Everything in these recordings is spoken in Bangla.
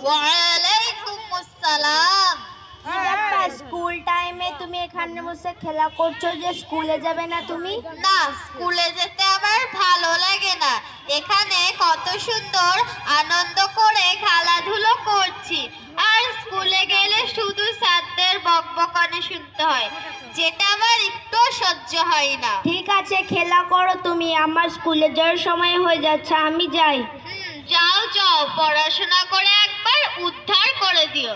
ওয়ালাইকুম আসসালাম। কি ব্যাপার, স্কুল টাইমে তুমি এখানে বসে খেলা করছো যে স্কুলে যাবে না তুমি? না, স্কুলে যেতে আমার ভালো লাগে না। এখানে কত সুন্দর আনন্দ করে খেলাধুলো করছি, আর স্কুলে গেলে শুধু স্যারদের বকবকানি শুনতে হয়, যেটা আমার একটু সহ্য হয় না। ঠিক আছে, খেলা করো তুমি, আমার স্কুলে যাওয়ার সময় হয়ে যাচ্ছে, আমি যাই। যাও যাও, পড়াশোনা করে একবার উদ্ধার করে দিও।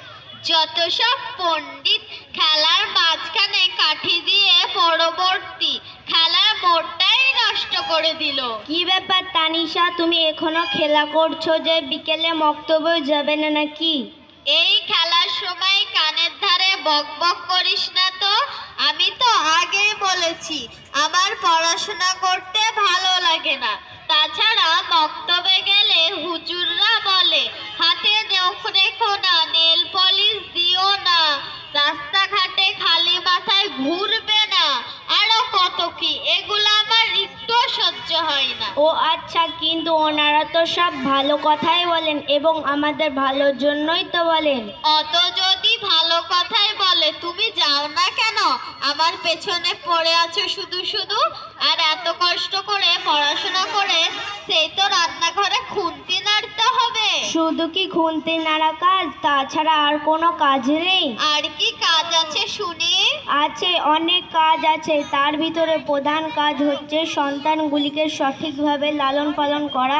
যত সব পণ্ডিত খেলার মাঝখানে কাঠি দিয়ে পরবর্তী খেলার মোড়টাই নষ্ট করে দিল। কি ব্যাপার তানিশা, তুমি এখনো খেলা করছো যে? বিকেলে মক্তব্য যাবে না নাকি? এই খেলার সময় কানের ধারে বক বক করিস না তো। আমি তো আগেই বলেছি আমার পড়াশোনা করতে ভালো লাগে না। তাছাড়া মক্তবে গেলে হুজুররা বলে হাতে নখ রেখো না, নেল পলিশ দিও না, রাস্তাঘাটে খালি মাথায় ঘুরবে না, আরো কত কি, এগুলো আমার একটু সহ্য হয় না। ও আচ্ছা, কিন্তু ওনারা তো সব ভালো কথাই বলেন এবং আমাদের ভালোর জন্যই তো বলেন। অত যদি ভালো কথাই বলে তুমি যাও না কেন? আমার পেছনে পড়ে আছো শুধু শুধু, আর এত কষ্ট করে পড়াশোনা করে সেই তো রান্নাঘরে খুন্তি নাড়তে হবে। শুধু কি খুন্তি নাড়া কাজ? তাছাড়া আর কোনো কাজ নেই? আর কি কাজ আছে শুনি? আছে, অনেক কাজ আছে। তার ভিতরে প্রধান কাজ হচ্ছে সন্তানগুলিকে সঠিকভাবে লালন পালন করা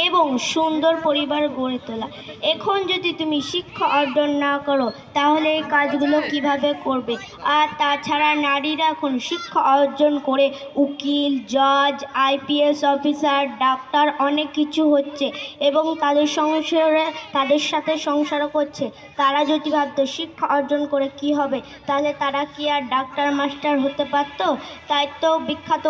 এবং সুন্দর পরিবার গড়ে তোলা। এখন যদি তুমি শিক্ষা অর্জন না করো তাহলে এই কাজগুলো কিভাবে করবে? আর তাছাড়া নারীরা এখন শিক্ষা অর্জন করে উকিল, জজ, আইপিএস অফিসার, ডাক্তার অনেক কিছু হচ্ছে এবং তাদের সাথে সংসারও করছে। তারা যদি ভাবতো শিক্ষা অর্জন করে কি হবে, তাহলে তারা কি আর ডাক্তার মাস্টার হতে পারত? তাই তো বিখ্যাত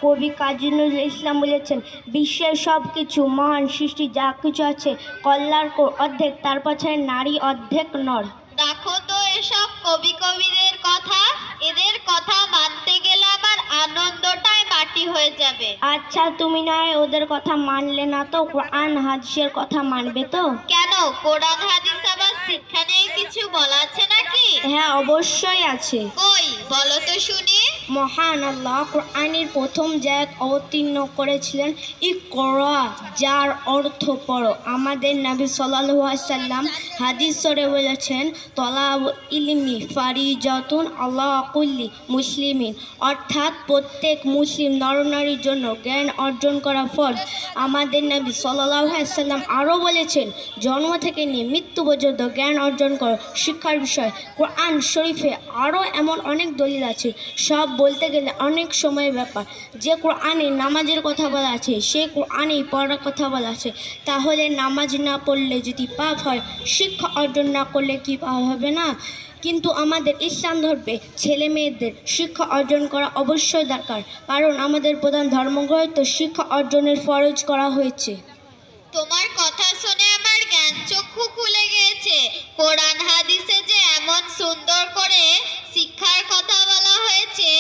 কবি কাজী নজরুল ইসলাম বলেছেন, বিশ্বের সব কিছু মহান সৃষ্টি যা কিছু আছে কল্যাণ অর্ধেক, তার পাছায় নারী অর্ধেক নর। দেখো তো এসব কবিদের কথা, এদের কথা মানতে গেলে আমার আনন্দটাই মাটি হয়ে যাবে। আচ্ছা, তুমি নয় ওদের কথা মানলে না তো কোরআন হাদিসের কথা মানবে তো? কেন, কোরআন হাদিস আবার শিক্ষা নিয়ে কিছু বলা আছে নাকি? হ্যাঁ, অবশ্যই আছে। কই বলো তো শুনি। মহান আল্লাহ কোরআনের প্রথম জায়গায় অবতীর্ণ করেছিলেন ইকরা, যার অর্থ পড়ো। আমাদের নবী সাল্লাল্লাহু আলাইহি সাল্লাম হাদিসে বলেছেন, তলাব ইলমি ফারিজাতুন আলা কুল্লি মুসলিমিন, অর্থাৎ প্রত্যেক মুসলিম নরনারীর জন্য জ্ঞান অর্জন করা ফরজ। আমাদের নবী সাল্লাল্লাহু আলাইহি সাল্লাম আরও বলেছেন, জন্ম থেকে নিয়ে মৃত্যু পর্যন্ত জ্ঞান অর্জন করো শিক্ষার বিষয়। কোরআন শরীফে আরও এমন অনেক দলিল আছে, সব বলতে গেলে অনেক সময়ের ব্যাপার। যে কোরআনে নামাজের কথা বলা আছে সে কোরআনেই পড়ার কথা বলা আছে। তাহলে নামাজ না পড়লে যদি পাপ হয়, শিক্ষা অর্জন না করলে কি পাপ হবে না? কিন্তু আমাদের ইসলাম ধর্মে ছেলে মেয়েদের শিক্ষা অর্জন করা অবশ্যই দরকার, কারণ আমাদের প্রধান ধর্মগ্রন্থে শিক্ষা অর্জনের ফরজ করা হয়েছে। তোমার কথা শুনে আমার জ্ঞান চক্ষু খুলে গিয়েছে। কোরআন হাদিসে যে এমন সুন্দর করে শিক্ষার কথা বলা হয়েছে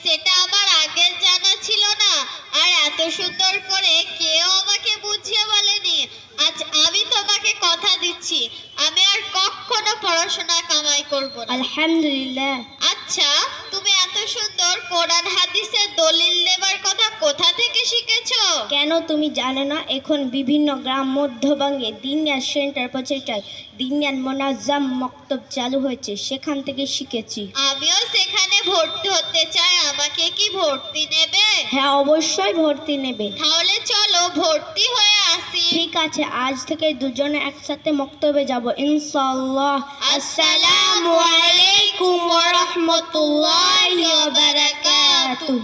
সেটা আমার আগের জানা ছিল না, আর এত সুন্দর করে কেউ আমাকে বুঝিয়ে বলেনি। আজ আমি তোমাকে কথা দিচ্ছি আমি আর কখনো পড়াশোনা কামাই করব না। আলহামদুলিল্লাহ। আচ্ছা, তুমি এত সুন্দর কোরআন হাদিসের দলিল দেবার কথা কোথা থেকে শিখেছো? কেন তুমি জানো না? এখন বিভিন্ন গ্রাম মধ্যবঙ্গে দিনিয়া সেন্টার প্রচেষ্টায় দিনিয়ান মোনাজ্জাম মক্তব চালু হয়েছে, সেখান থেকে শিখেছি। আমিও সেখানে ভর্তি হতে চাই, আমাকে কি ভর্তি নেবে? হ্যাঁ, অবশ্যই ভর্তি নেবে। তাহলে চলো ভর্তি হয়ে আসি। ঠিক আছে, আজ থেকে দুজনে একসাথে মক্তবে যাব ইনশাআল্লাহ। আসসালামু আলাইকুম ওয়া রাহমাতুল্লাহি ওয়া বারাকাতুহু।